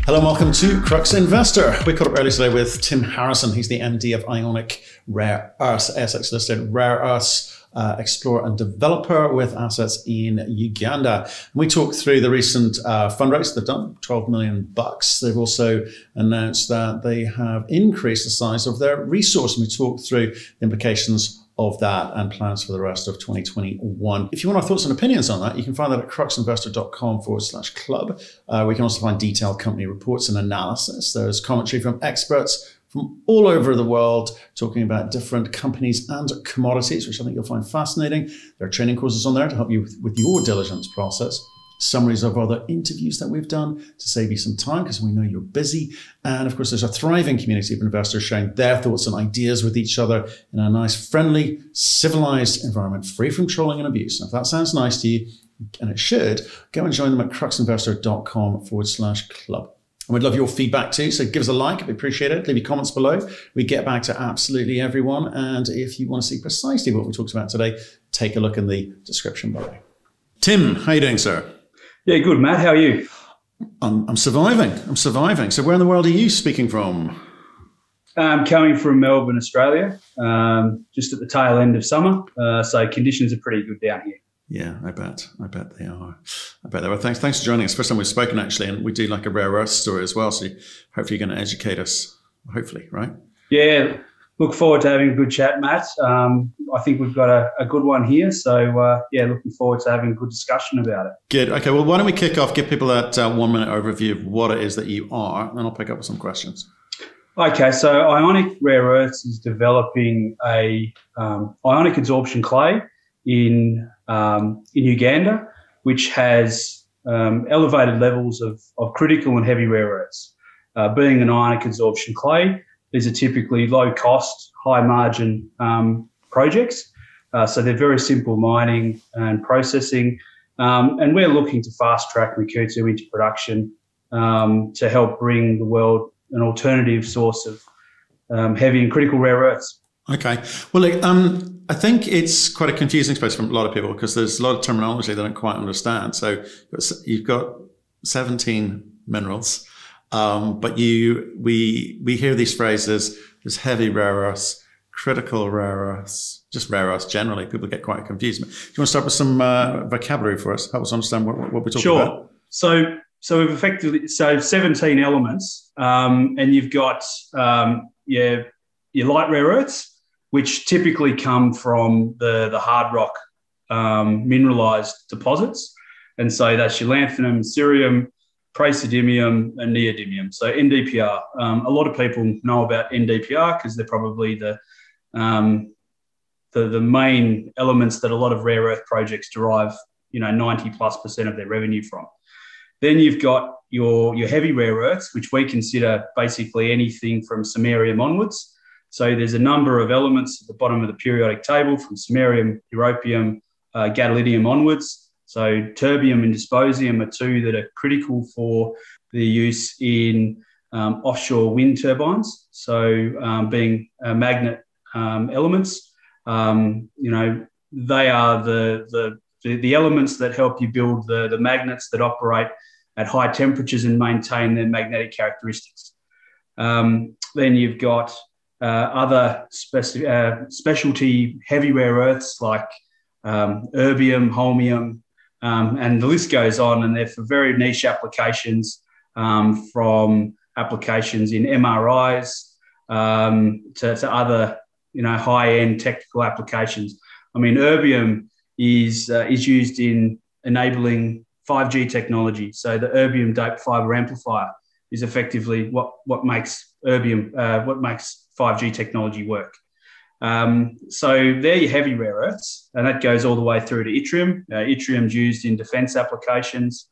Hello and welcome to Crux Investor. We caught up earlier today with Tim Harrison. He's the MD of Ionic Rare Earths, ASX listed rare earths explorer and developer with assets in Uganda. And we talked through the recent fundraise they've done, $12 million. They've also announced that they have increased the size of their resource. And we talked through the implications of that and plans for the rest of 2021. If you want our thoughts and opinions on that, you can find that at cruxinvestor.com/club. We can also find detailed company reports and analysis. There's commentary from experts from all over the world talking about different companies and commodities, which I think you'll find fascinating. There are training courses on there to help you with your diligence process. Summaries of other interviews that we've done to save you some time because we know you're busy. And of course, there's a thriving community of investors sharing their thoughts and ideas with each other in a nice, friendly, civilized environment, free from trolling and abuse. And if that sounds nice to you, and it should, go and join them at cruxinvestor.com/club. And we'd love your feedback too. So give us a like, we appreciate it. Leave your comments below. We get back to absolutely everyone. And if you want to see precisely what we talked about today, take a look in the description below. Tim, how are you doing, sir? Yeah, good, Matt. How are you? I'm surviving. I'm surviving. So where in the world are you speaking from? Coming from Melbourne, Australia, just at the tail end of summer. So conditions are pretty good down here. Yeah, I bet they are. I bet they are. Thanks for joining us. First time we've spoken, actually, and we do like a rare earth story as well. So hopefully you're going to educate us, hopefully, right? Yeah, look forward to having a good chat, Matt. I think we've got a good one here. So, yeah, looking forward to having a good discussion about it. Good. Okay, well, why don't we kick off, give people that 1 minute overview of what it is that you are, and then I'll pick up with some questions. Okay, so Ionic Rare Earths is developing a ionic adsorption clay in Uganda, which has elevated levels of critical and heavy rare earths. Being an ionic adsorption clay, these are typically low-cost, high-margin projects. So they're very simple mining and processing. And we're looking to fast-track Makuutu into production to help bring the world an alternative source of heavy and critical rare earths. Okay. Well, look, I think it's quite a confusing space for a lot of people because there's a lot of terminology they don't quite understand. So you've got 17 minerals. But we hear these phrases, there's heavy rare earths, critical rare earths, just rare earths generally. People get quite confused. Do you want to start with some vocabulary for us? Help us understand what we're talking about. Sure. So we've effectively, 17 elements, and you've got your light rare earths, which typically come from the hard rock mineralized deposits. And so that's your lanthanum, cerium, praseodymium and neodymium. So NdPr. A lot of people know about NdPr because they're probably the main elements that a lot of rare earth projects derive, 90+% of their revenue from. Then you've got your heavy rare earths, which we consider basically anything from samarium onwards. So there's a number of elements at the bottom of the periodic table from samarium, europium, gadolinium onwards. So terbium and dysprosium are two that are critical for the use in offshore wind turbines. So being magnet elements, they are the elements that help you build the magnets that operate at high temperatures and maintain their magnetic characteristics. Then you've got other specialty heavy rare earths like erbium, holmium, and the list goes on, and they're for very niche applications, from applications in MRIs to other, high-end technical applications. I mean, erbium is used in enabling 5G technology. So the erbium doped fiber amplifier is effectively what makes erbium, what makes 5G technology work. So they're your heavy rare earths, and that goes all the way through to yttrium. Yttrium's used in defense applications.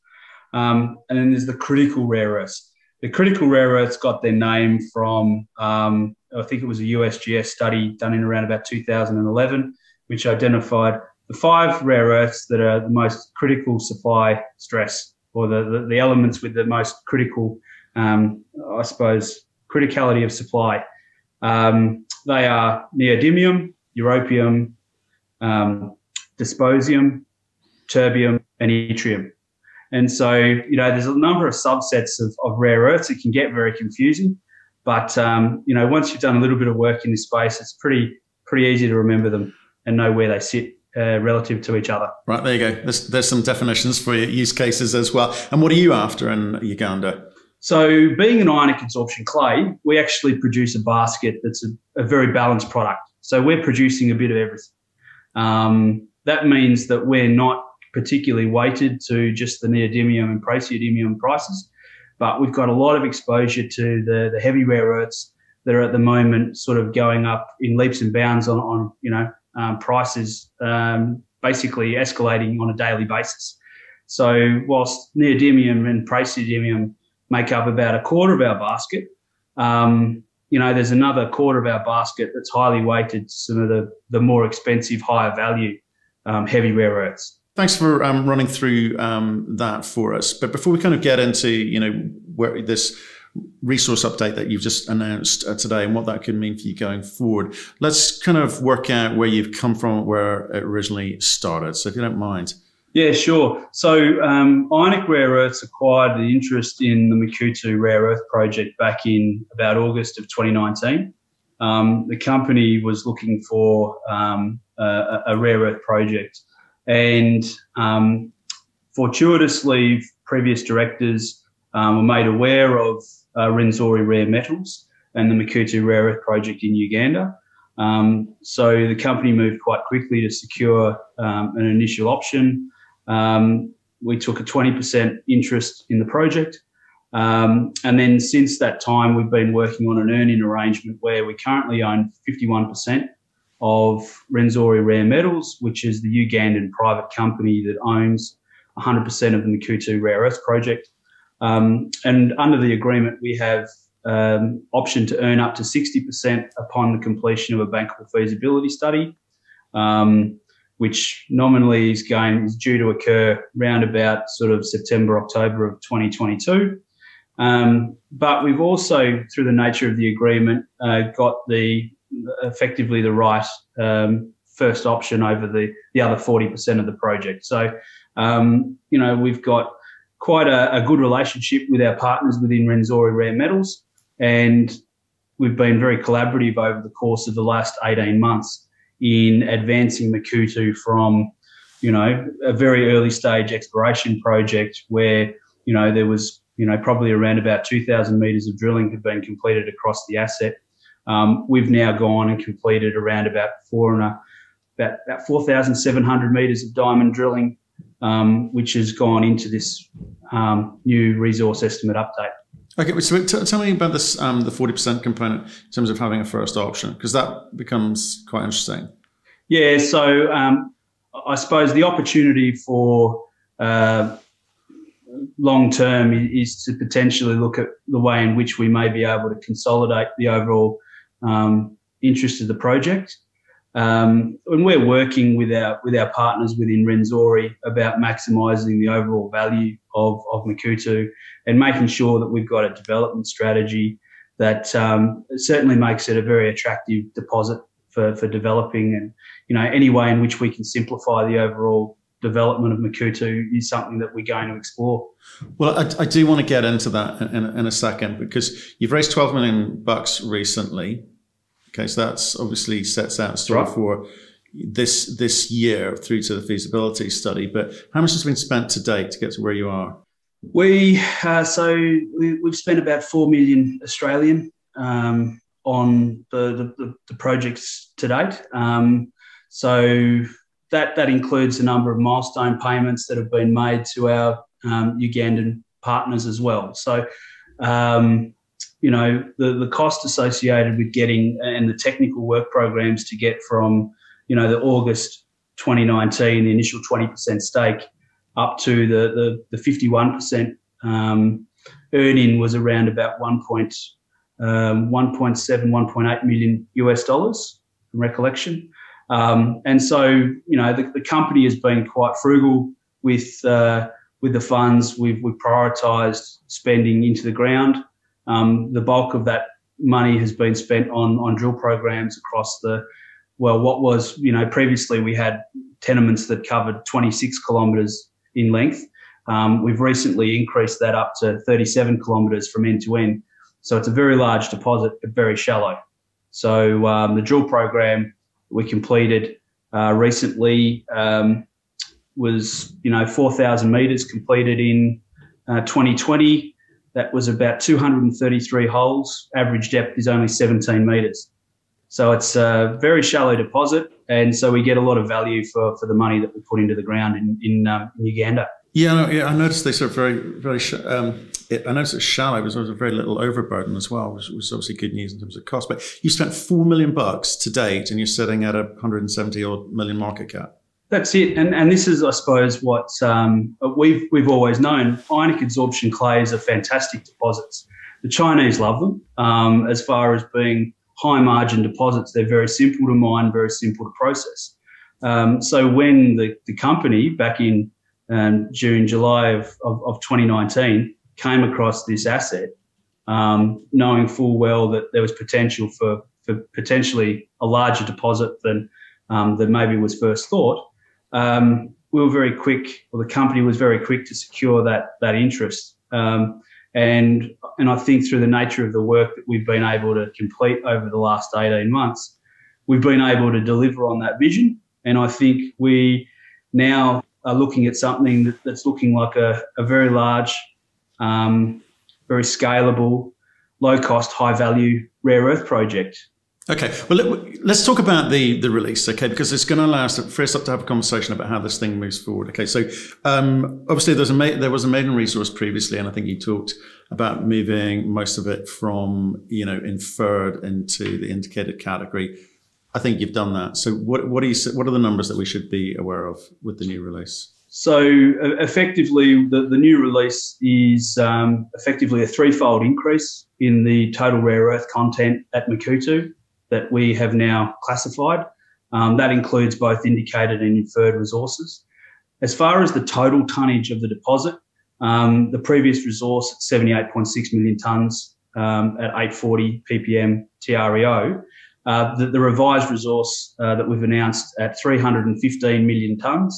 And then there's the critical rare earths. The critical rare earths got their name from, I think it was a USGS study done in around about 2011, which identified the 5 rare earths that are the most critical supply stress, or the elements with the most critical, criticality of supply. They are neodymium, europium, dysprosium, terbium, and yttrium. And so, there's a number of subsets of rare earths. It can get very confusing. But, once you've done a little bit of work in this space, it's pretty easy to remember them and know where they sit relative to each other. Right, there you go. There's some definitions for your use cases as well. And what are you after in Uganda? So being an ionic adsorption clay, we actually produce a basket that's a very balanced product. So we're producing a bit of everything. That means that we're not particularly weighted to just the neodymium and praseodymium prices, but we've got a lot of exposure to the heavy rare earths that are at the moment sort of going up in leaps and bounds on prices, basically escalating on a daily basis. So whilst neodymium and praseodymium make up about a quarter of our basket, there's another quarter of our basket that's highly weighted to some of the more expensive, higher value heavy rare earths. Thanks for running through that for us. But before we kind of get into, where this resource update that you've just announced today and what that could mean for you going forward, let's kind of work out where you've come from, where it originally started. So if you don't mind. Yeah, sure. So Ionic Rare Earths acquired the interest in the Makuutu Rare Earth Project back in about August of 2019. The company was looking for a rare earth project, and fortuitously, previous directors were made aware of Rwenzori Rare Metals and the Makuutu Rare Earth Project in Uganda. So the company moved quite quickly to secure an initial option. We took a 20% interest in the project. And then since that time, we've been working on an earn-in arrangement where we currently own 51% of Rwenzori Rare Metals, which is the Ugandan private company that owns 100% of the Makuutu Rare Earths Project. And under the agreement, we have option to earn up to 60% upon the completion of a bankable feasibility study, which nominally is due to occur round about sort of September, October of 2022. But we've also, through the nature of the agreement, got effectively the right first option over the other 40% of the project. So, we've got quite a good relationship with our partners within Rwenzori Rare Metals, and we've been very collaborative over the course of the last 18 months in advancing Makuutu from, a very early stage exploration project where, there was, probably around about 2,000 metres of drilling had been completed across the asset. We've now gone and completed around about 4,700 metres of diamond drilling, which has gone into this new resource estimate update. Okay, so tell me about this, the 40% component in terms of having a first option, because that becomes quite interesting. Yeah, so I suppose the opportunity for long term is to potentially look at the way in which we may be able to consolidate the overall interest of the project. And we're working with our partners within Rwenzori about maximising the overall value of Makuutu and making sure that we've got a development strategy that certainly makes it a very attractive deposit for developing. And, any way in which we can simplify the overall development of Makuutu is something that we're going to explore. Well, I do want to get into that in a second, because you've raised $12 million recently. Okay, so that's obviously sets out a story for this year through to the feasibility study. But how much has been spent to date to get to where you are? We've spent about 4 million Australian on the projects to date. So that includes a number of milestone payments that have been made to our Ugandan partners as well. So, the cost associated with getting and the technical work programs to get from, the August 2019, the initial 20% stake up to the 51% earn-in was around about 1.8 million US dollars from recollection. And so, the company has been quite frugal with the funds. We've prioritised spending into the ground. The bulk of that money has been spent on drill programs across what was, previously we had tenements that covered 26 kilometres in length. We've recently increased that up to 37 kilometres from end to end. So it's a very large deposit, but very shallow. So the drill program we completed recently was 4,000 metres completed in 2020. That was about 233 holes. Average depth is only 17 metres. So it's a very shallow deposit, and so we get a lot of value for the money that we put into the ground in Uganda. I noticed they sort of very I noticed it's shallow, but there was a very little overburden as well, which was obviously good news in terms of cost. But you spent $4 million to date, and you're sitting at a 170 odd million market cap. That's it, and this is, I suppose, what we've always known. Ionic adsorption clays are fantastic deposits. The Chinese love them. As far as being high margin deposits, they're very simple to mine, very simple to process. So when the company back in June, July of 2019 came across this asset, knowing full well that there was potential for potentially a larger deposit than maybe was first thought, we were very quick, or the company was very quick to secure that interest. And I think through the nature of the work that we've been able to complete over the last 18 months, we've been able to deliver on that vision. And I think we now are looking at something that's looking like a very large, very scalable, low-cost, high-value rare earth project. Okay, well, let's talk about the release, okay, because it's going to allow us to have a conversation about how this thing moves forward. Okay, so obviously there was a maiden resource previously, and I think you talked about moving most of it from inferred into the indicated category. I think you've done that. So what are the numbers that we should be aware of with the new release? So effectively, the new release is effectively a threefold increase in the total rare earth content at Makuutu that we have now classified. That includes both indicated and inferred resources. As far as the total tonnage of the deposit, the previous resource at 78.6 million tonnes at 840 ppm TREO, the revised resource that we've announced at 315 million tonnes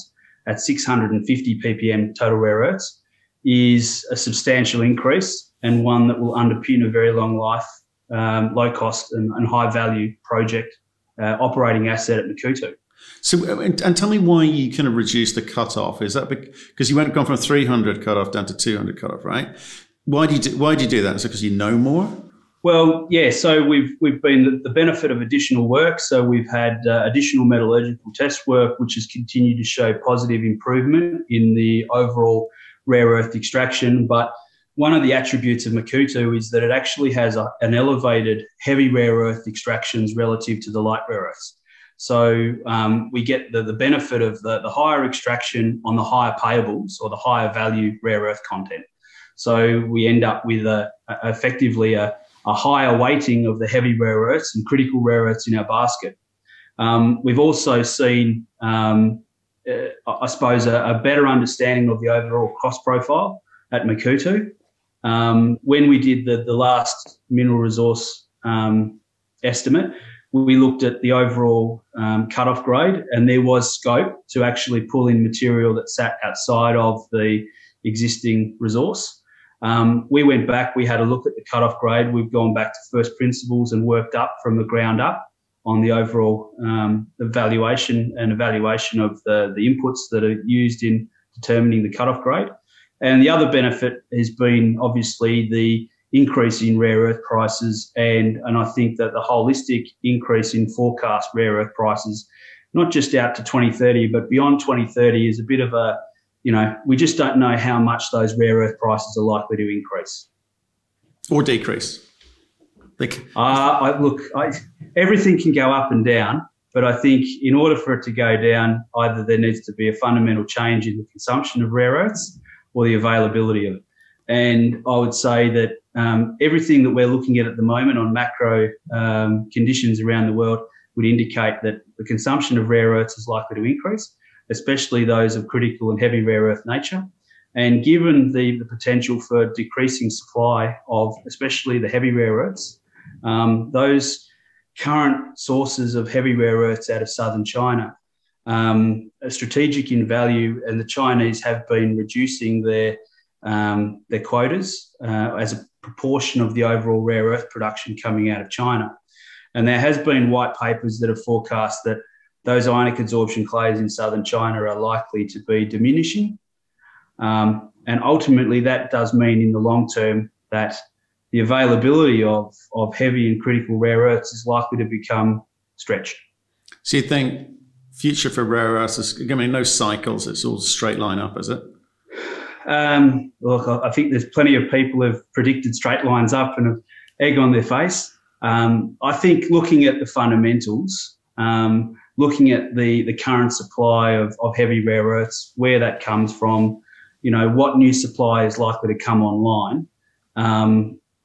at 650 ppm total rare earths is a substantial increase, and one that will underpin a very long life, low cost and high value project operating asset at Makuutu. So, and tell me why you kind of reduced the cutoff. Is that because you went gone from 300 cutoff down to 200 cutoff, right? Why do you do that? Is it because you know more? Well, yeah. So we've been the benefit of additional work. So we've had additional metallurgical test work, which has continued to show positive improvement in the overall rare earth extraction. But one of the attributes of Makuutu is that it actually has an elevated heavy rare earth extractions relative to the light rare earths. So we get the benefit of the higher extraction on the higher payables or the higher value rare earth content. So we end up with effectively a higher weighting of the heavy rare earths and critical rare earths in our basket. We've also seen, I suppose, a better understanding of the overall cost profile at Makuutu. When we did the last mineral resource estimate, we looked at the overall cut-off grade, and there was scope to actually pull in material that sat outside of the existing resource. We went back, we had a look at the cut-off grade. We've gone back to first principles and worked up from the ground up on the overall evaluation of the inputs that are used in determining the cut-off grade. And the other benefit has been obviously the increase in rare earth prices, and I think that the holistic increase in forecast rare earth prices, not just out to 2030, but beyond 2030, is a bit of a, we just don't know how much those rare earth prices are likely to increase. Or decrease. Everything can go up and down, but I think in order for it to go down, either there needs to be a fundamental change in the consumption of rare earths or the availability of it. And I would say that everything that we're looking at the moment on macro conditions around the world would indicate that the consumption of rare earths is likely to increase, especially those of critical and heavy rare earth nature. And given the potential for decreasing supply of especially the heavy rare earths, those current sources of heavy rare earths out of southern China strategic in value, and the Chinese have been reducing their quotas as a proportion of the overall rare earth production coming out of China. And there has been white papers that have forecast that those ionic adsorption clays in southern China are likely to be diminishing. And ultimately, that does mean in the long term that the availability of heavy and critical rare earths is likely to become stretched. So you think future for rare earths is, I mean, no cycles, it's all straight line up, is it? Look, I think there's plenty of people who've predicted straight lines up and have egg on their face. I think looking at the fundamentals, looking at the current supply of heavy rare earths, where that comes from, you know, what new supply is likely to come online.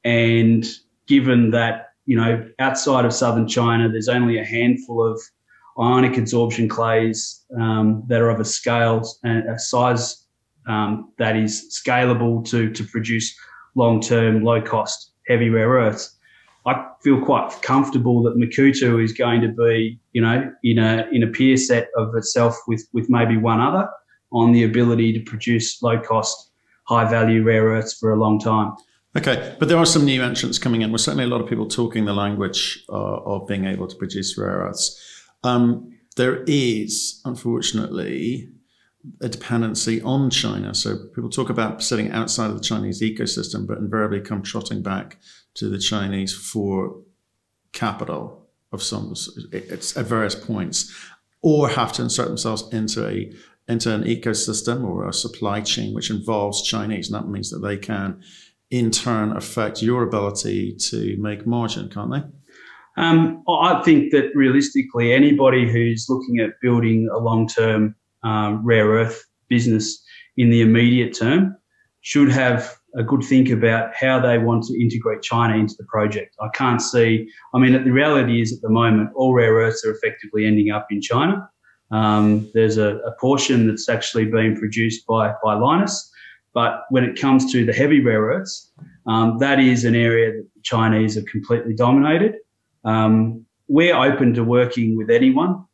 And given that, you know, outside of southern China, there's only a handful of ionic adsorption clays that are of a scale and a size that is scalable to produce long-term, low-cost, heavy rare earths. I feel quite comfortable that Makuutu is going to be, you know, in a peer set of itself with maybe one other on the ability to produce low-cost, high-value rare earths for a long time. Okay, but there are some new entrants coming in. Well, certainly a lot of people talking the language of being able to produce rare earths. There is, unfortunately, a dependency on China. So people talk about sitting outside of the Chinese ecosystem, but invariably come trotting back to the Chinese for capital of some, it's at various points, or have to insert themselves into an ecosystem or a supply chain which involves Chinese. And that means that they can, in turn, affect your ability to make margin, can't they? I think that realistically, anybody who's looking at building a long-term rare earth business in the immediate term should have a good think about how they want to integrate China into the project. I can't see, I mean, the reality is at the moment, all rare earths are effectively ending up in China. There's a portion that's actually being produced by Linus, but when it comes to the heavy rare earths, that is an area that the Chinese have completely dominated. We're open to working with anyone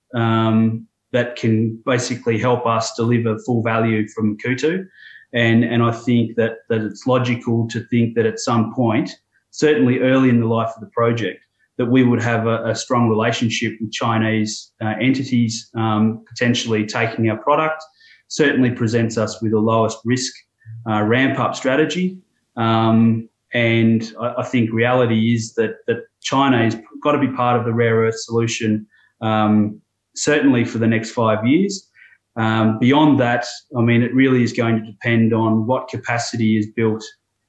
that can basically help us deliver full value from Makuutu. And I think that it's logical to think that at some point, certainly early in the life of the project, that we would have a strong relationship with Chinese entities potentially taking our product. Certainly presents us with the lowest risk ramp-up strategy. And I think reality is that China has got to be part of the rare earth solution, certainly for the next 5 years. Beyond that, I mean, it really is going to depend on what capacity is built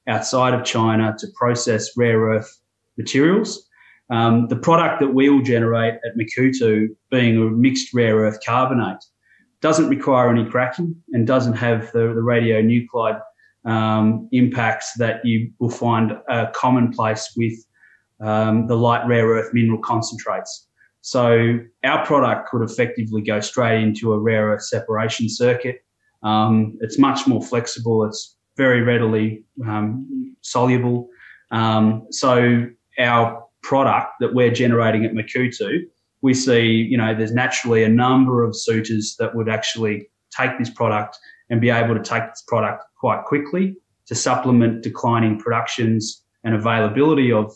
outside of China to process rare earth materials. The product that we will generate at Makuutu, being a mixed rare earth carbonate, doesn't require any cracking and doesn't have the radionuclide impacts that you will find commonplace with the light rare earth mineral concentrates. So our product could effectively go straight into a rare earth separation circuit. It's much more flexible. It's very readily soluble. So our product that we're generating at Makuutu, we see, you know, there's naturally a number of suitors that would actually take this product and be able to take this product quite quickly to supplement declining productions and availability of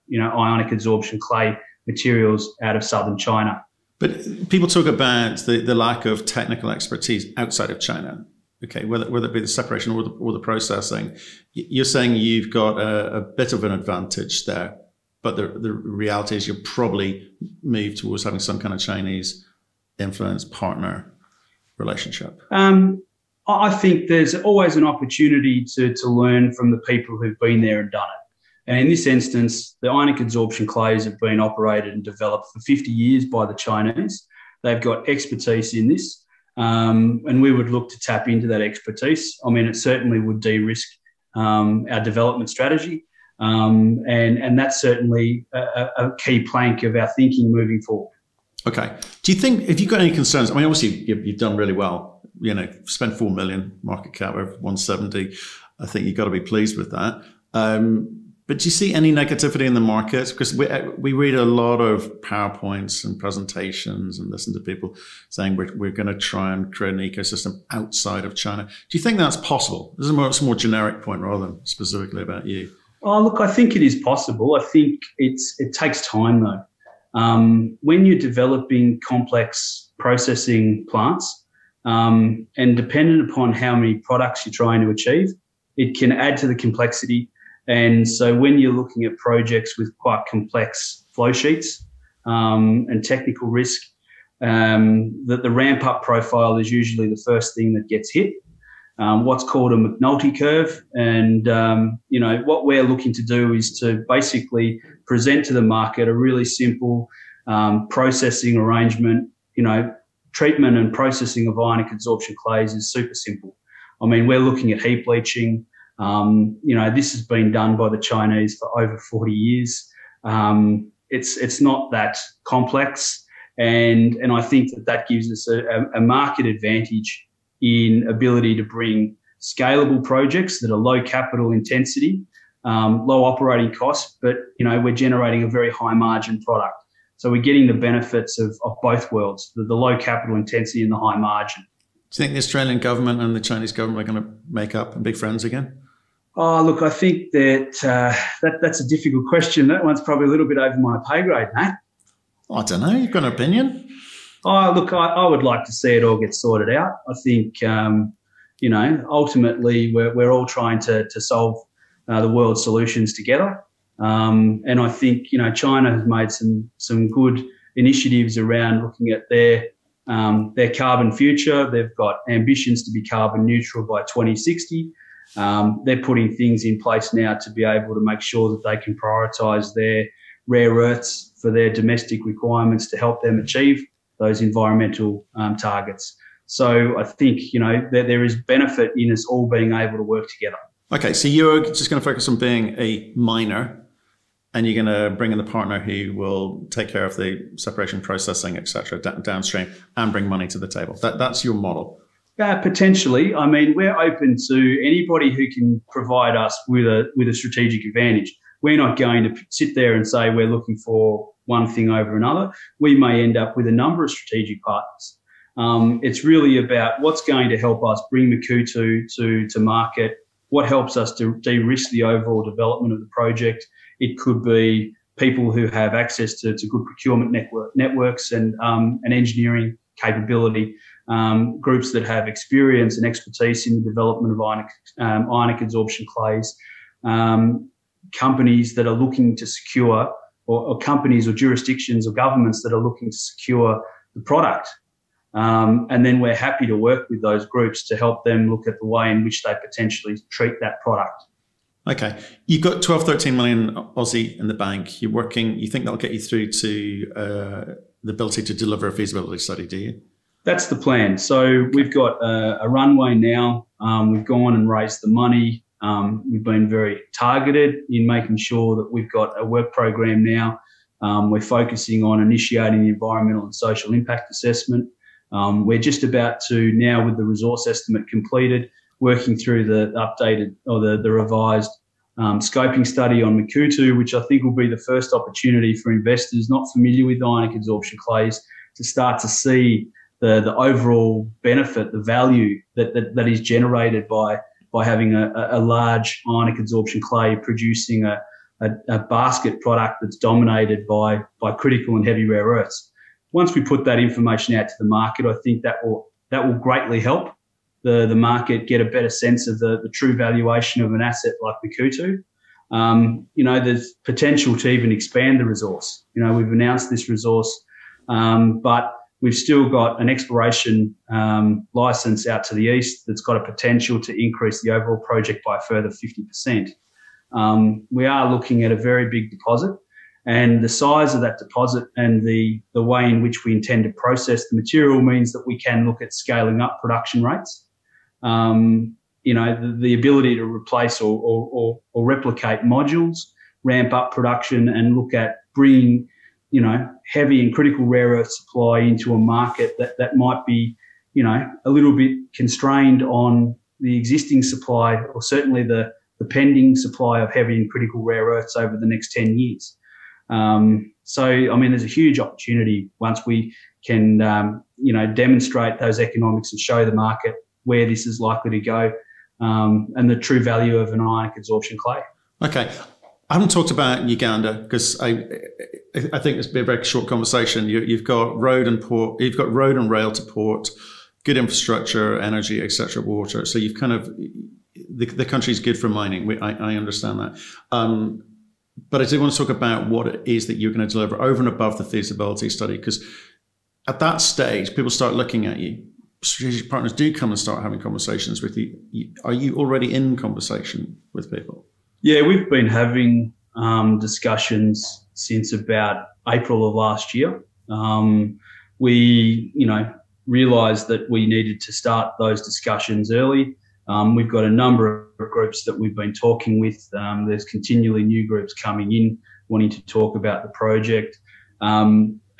you know, ionic adsorption clay materials out of southern China. But people talk about the lack of technical expertise outside of China. Okay, whether it be the separation or the processing, you're saying you've got a bit of an advantage there, but the reality is you'll probably move towards having some kind of Chinese influence partner relationship. I think there's always an opportunity to learn from the people who've been there and done it. And in this instance, the ionic adsorption clays have been operated and developed for 50 years by the Chinese. They've got expertise in this, and we would look to tap into that expertise. I mean, it certainly would de-risk our development strategy, and that's certainly a key plank of our thinking moving forward. Okay. Do you think, if you've got any concerns, I mean, obviously you've done really well, you know, spent 4 million, market cap over 170. I think you've got to be pleased with that. But do you see any negativity in the market? Because we read a lot of PowerPoints and presentations and listen to people saying we're going to try and create an ecosystem outside of China. Do you think that's possible? This is a more generic point rather than specifically about you. Oh, look, I think it is possible. I think it takes time, though. When you're developing complex processing plants, and dependent upon how many products you're trying to achieve, it can add to the complexity. And so when you're looking at projects with quite complex flow sheets and technical risk, the ramp-up profile is usually the first thing that gets hit, what's called a McNulty curve. And, what we're looking to do is to basically present to the market a really simple processing arrangement. Treatment and processing of ionic adsorption clays is super simple. I mean, we're looking at heap leaching. This has been done by the Chinese for over 40 years. It's not that complex, and I think that gives us a market advantage in ability to bring scalable projects that are low capital intensity, low operating costs, but we're generating a very high margin product. So we're getting the benefits of both worlds, the low capital intensity and the high margin. Do you think the Australian government and the Chinese government are going to make up and be friends again? Oh, look, I think that's a difficult question. That one's probably a little bit over my pay grade, Matt. I don't know. You've got an opinion? Oh, look, I would like to see it all get sorted out. I think, ultimately we're all trying to solve the world's solutions together. And I think, China has made some good initiatives around looking at their carbon future. They've got ambitions to be carbon neutral by 2060. They're putting things in place now to be able to make sure that they can prioritise their rare earths for their domestic requirements to help them achieve those environmental targets. So I think, there is benefit in us all being able to work together. Okay, so you're just going to focus on being a miner, and you're going to bring in the partner who will take care of the separation, processing, etc., downstream, and bring money to the table. That's your model. Potentially. I mean, we're open to anybody who can provide us with a strategic advantage. We're not going to sit there and say we're looking for one thing over another. We may end up with a number of strategic partners. It's really about what's going to help us bring Makuutu to market, what helps us to de-risk the overall development of the project. It could be people who have access to good procurement networks and engineering capability, groups that have experience and expertise in the development of ionic adsorption clays, companies that are looking to secure, or companies or jurisdictions or governments that are looking to secure the product. And then we're happy to work with those groups to help them look at the way in which they potentially treat that product. Okay. You've got 12, 13 million Aussie in the bank. You're working, you think that'll get you through to the ability to deliver a feasibility study, do you? That's the plan. So we've got a runway now. We've gone and raised the money. We've been very targeted in making sure that we've got a work program now. We're focusing on initiating the environmental and social impact assessment. We're just about to now, with the resource estimate completed, working through the updated or the revised scoping study on Makuutu, which I think will be the first opportunity for investors not familiar with ionic adsorption clays to start to see the overall benefit, the value that is generated by having a large ionic adsorption clay producing a basket product that's dominated by critical and heavy rare earths. Once we put that information out to the market, I think that will greatly help the market get a better sense of the true valuation of an asset like Makuutu. There's potential to even expand the resource. We've announced this resource, but we've still got an exploration license out to the east that's got a potential to increase the overall project by a further 50%. We are looking at a very big deposit, and the size of that deposit and the way in which we intend to process the material means that we can look at scaling up production rates. The ability to replace or replicate modules, ramp up production, and look at bringing heavy and critical rare earth supply into a market that might be, a little bit constrained on the existing supply, or certainly the the pending supply of heavy and critical rare earths over the next 10 years. So, I mean, there's a huge opportunity once we can, demonstrate those economics and show the market where this is likely to go, and the true value of an ionic adsorption clay. Okay. I haven't talked about Uganda because I think it's been a very short conversation. You've got road and port, you've got road and rail to port, good infrastructure, energy, etc., water. So you've kind of, the country's good for mining. I understand that. But I do want to talk about what it is that you're going to deliver over and above the feasibility study, because at that stage, people start looking at you. Strategic partners do come and start having conversations with you. Are you already in conversation with people? Yeah, we've been having discussions since about April of last year. We, realised that we needed to start those discussions early. We've got a number of groups that we've been talking with. There's continually new groups coming in wanting to talk about the project.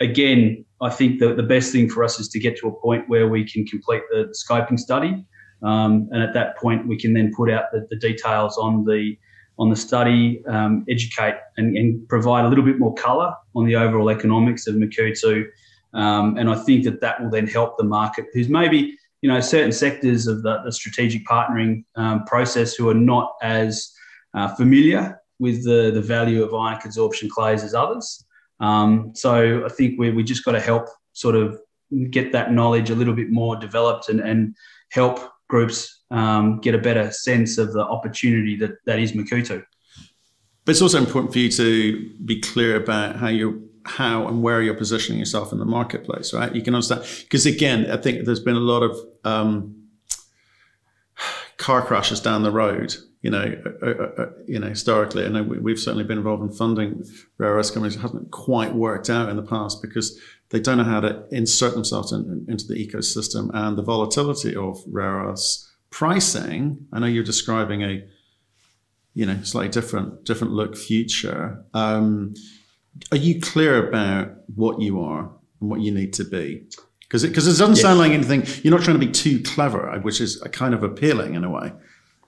Again, I think that the best thing for us is to get to a point where we can complete the scoping study. And at that point, we can then put out the details on the study, educate and provide a little bit more colour on the overall economics of Makuutu. And I think that will then help the market, who's maybe, certain sectors of the strategic partnering process who are not as familiar with the value of ionic adsorption clays as others. So I think we just got to help sort of get that knowledge a little bit more developed and help groups get a better sense of the opportunity that is Makuutu. But it's also important for you to be clear about how and where you're positioning yourself in the marketplace, right? You can understand, because again, I think there's been a lot of car crashes down the road, historically. I know we've certainly been involved in funding rare earths companies. It hasn't quite worked out in the past because they don't know how to insert themselves into the ecosystem, and the volatility of rare earths pricing. I know you're describing a, slightly different look future. Are you clear about what you are and what you need to be? Because it doesn't sound like anything, you're not trying to be too clever, which is kind of appealing in a way.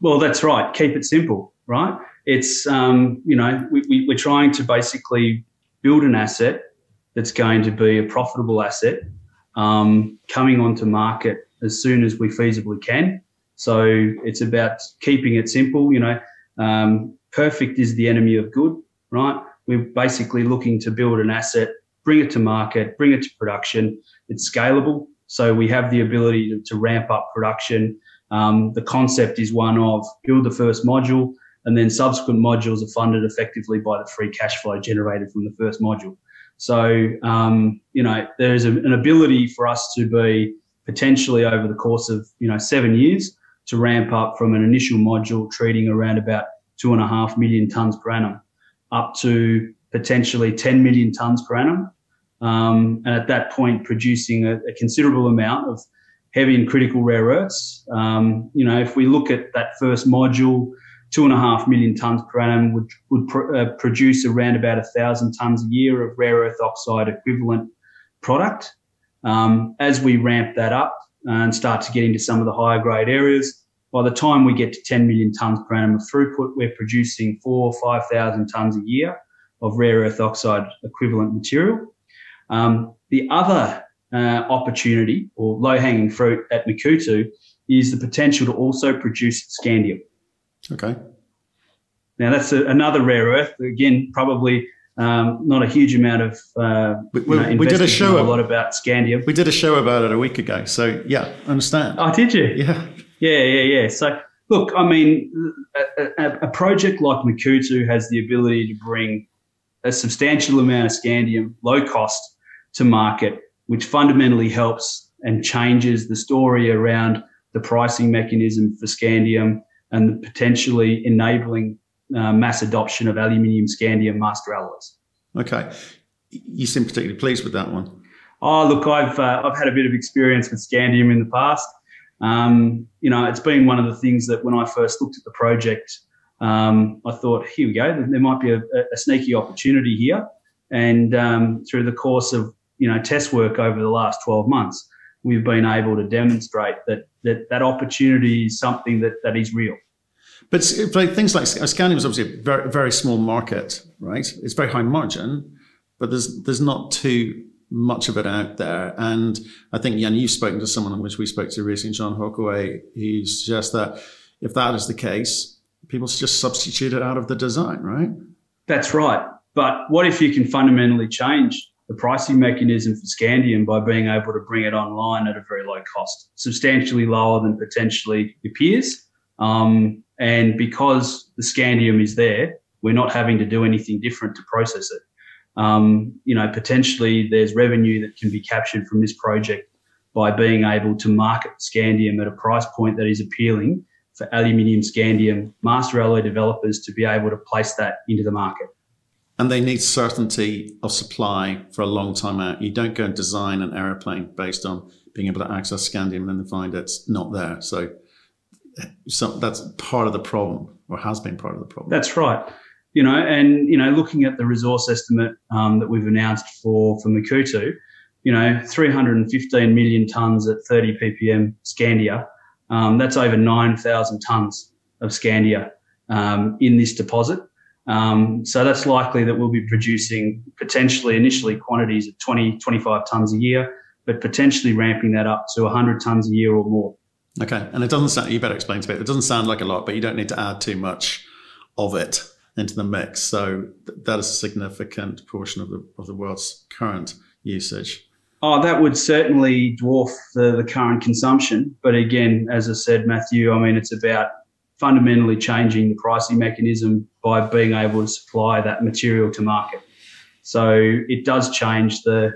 Well, that's right. Keep it simple, right? It's, we're trying to basically build an asset that's going to be a profitable asset, coming onto market as soon as we feasibly can. So it's about keeping it simple. Perfect is the enemy of good, right? We're basically looking to build an asset, bring it to market, bring it to production. It's scalable, so we have the ability to ramp up production. The concept is one of build the first module, and then subsequent modules are funded effectively by the free cash flow generated from the first module. So, there's an ability for us to be potentially over the course of, 7 years to ramp up from an initial module treating around about 2.5 million tonnes per annum up to potentially 10 million tonnes per annum. And at that point, producing a considerable amount of heavy and critical rare earths. If we look at that first module, 2.5 million tonnes per annum would produce around about 1,000 tonnes a year of rare earth oxide equivalent product. As we ramp that up and start to get into some of the higher grade areas, by the time we get to 10 million tonnes per annum of throughput, we're producing 4,000 or 5,000 tonnes a year of rare earth oxide equivalent material. The other opportunity or low-hanging fruit at Makuutu is the potential to also produce scandium. Okay. Now that's another rare earth. Again, probably not a huge amount of we did a show a lot about scandium. We did a show about it a week ago. So yeah, understand. Oh, did you? Yeah. So look, I mean, a project like Makuutu has the ability to bring a substantial amount of scandium, low cost, to market, which fundamentally helps and changes the story around the pricing mechanism for scandium and potentially enabling mass adoption of aluminium scandium master alloys. Okay. You seem particularly pleased with that one. Oh, look, I've had a bit of experience with scandium in the past. It's been one of the things that when I first looked at the project, I thought, here we go, there might be a sneaky opportunity here. And through the course of, test work over the last 12 months, we've been able to demonstrate that opportunity is something that is real. But like things like scandium is obviously a very, very small market, right? It's very high margin, but there's not too much of it out there. And I think, Jan, you've spoken to someone which we spoke to recently, John Hawkaway, who suggests that if that is the case, people just substitute it out of the design, right? That's right. But what if you can fundamentally change the pricing mechanism for scandium by being able to bring it online at a very low cost, substantially lower than potentially your peers? And because the scandium is there, we're not having to do anything different to process it. Potentially there's revenue that can be captured from this project by being able to market scandium at a price point that is appealing for aluminium scandium master alloy developers to be able to place that into the market. And they need certainty of supply for a long time out. You don't go and design an aeroplane based on being able to access scandium and then find it's not there. So that's part of the problem, or has been part of the problem. That's right. Looking at the resource estimate that we've announced for Makuutu, 315 million tonnes at 30 ppm scandia. That's over 9,000 tonnes of scandia in this deposit. So that's likely that we'll be producing potentially initially quantities of 20, 25 tonnes a year, but potentially ramping that up to 100 tonnes a year or more. Okay. And it doesn't sound, you better explain to me, it doesn't sound like a lot, but you don't need to add too much of it into the mix. So that is a significant portion of the world's current usage. Oh, that would certainly dwarf the current consumption. But again, as I said, Matthew, it's about fundamentally changing the pricing mechanism by being able to supply that material to market. So it does change the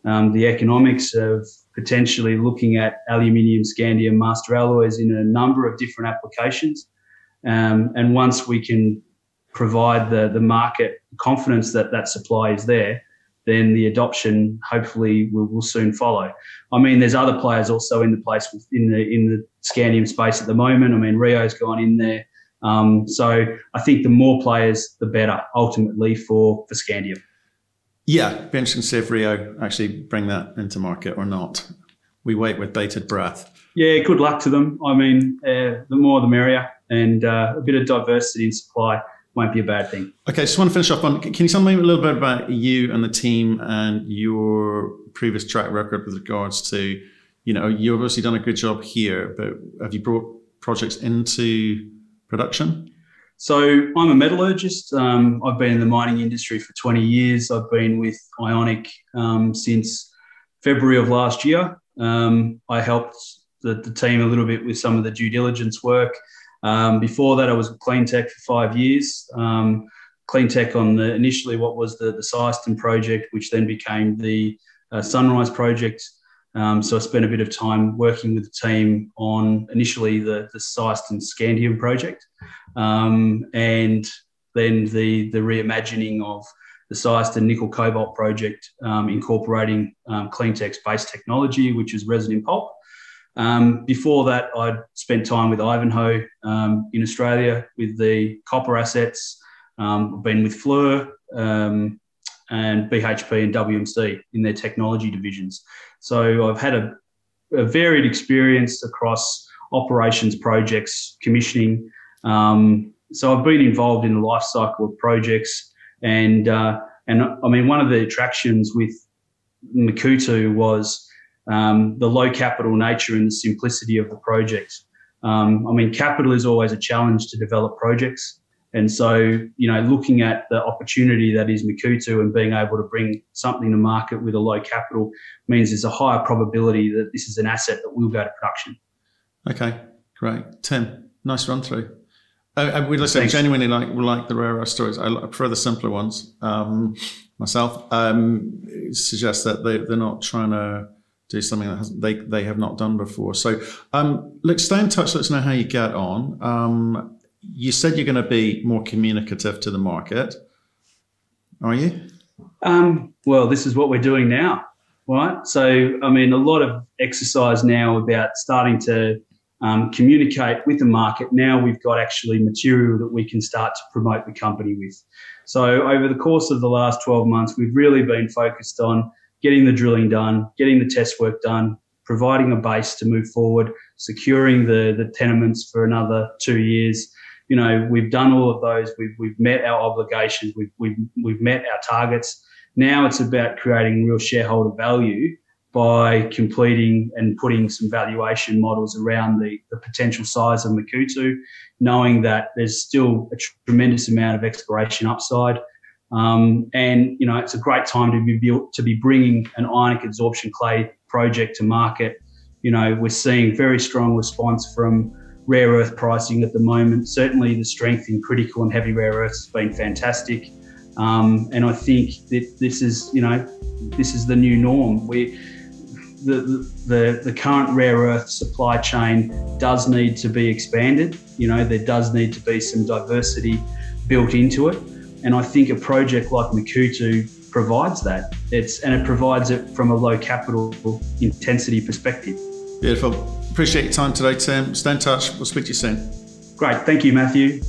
economics of potentially looking at aluminium scandium master alloys in a number of different applications. And once we can provide the market confidence that that supply is there, then the adoption hopefully will soon follow. There's other players also in the scandium space at the moment. Rio's gone in there. So I think the more players, the better ultimately for scandium. Yeah, it'd be interesting to see if Rio actually bring that into market or not. We wait with bated breath. Yeah, good luck to them. The more the merrier, and a bit of diversity in supply won't be a bad thing. Okay, just want to finish up on, can you tell me a little bit about you and the team and your previous track record with regards to, you've obviously done a good job here, but have you brought projects into production? So I'm a metallurgist. I've been in the mining industry for 20 years. I've been with Ionic since February of last year. I helped the team a little bit with some of the due diligence work. Before that, I was at Cleantech for 5 years. Cleantech on initially what was the System project, which then became the Sunrise project. So I spent a bit of time working with the team on initially the System Scandium project, and then the reimagining of the System Nickel Cobalt project, incorporating Cleantech's base technology, which is resin in pulp. Before that, I'd spent time with Ivanhoe in Australia with the copper assets. I've been with Fleur and BHP and WMC in their technology divisions. So I've had a varied experience across operations, projects, commissioning. So I've been involved in the life cycle of projects, and one of the attractions with Makuutu was the low capital nature and the simplicity of the project. Capital is always a challenge to develop projects. And so, looking at the opportunity that is Makuutu and being able to bring something to market with a low capital means there's a higher probability that this is an asset that will go to production. Okay, great. Tim, nice run through. We listen, genuinely like the rare earth stories. I prefer the simpler ones myself. Suggest that they're not trying to do something that they have not done before. So look, stay in touch. Let us know how you get on. You said you're going to be more communicative to the market. Are you? Well, this is what we're doing now, right? So, a lot of exercise now about starting to communicate with the market. Now we've got actually material that we can start to promote the company with. So over the course of the last 12 months, we've really been focused on getting the drilling done, getting the test work done, providing a base to move forward, securing the tenements for another 2 years. you know, we've done all of those. We've met our obligations. We've met our targets. Now it's about creating real shareholder value by completing and putting some valuation models around the potential size of Makuutu, knowing that there's still a tremendous amount of exploration upside. And, you know, it's a great time to be bringing an ionic adsorption clay project to market. You know, we're seeing very strong response from rare earth pricing at the moment. Certainly the strength in critical and heavy rare earths has been fantastic. And I think that this is, you know, this is the new norm. The current rare earth supply chain does need to be expanded. You know, there does need to be some diversity built into it. And I think a project like Makuutu provides that. And it provides it from a low capital intensity perspective. Beautiful. Appreciate your time today, Tim. Stay in touch. We'll speak to you soon. Great. Thank you, Matthew.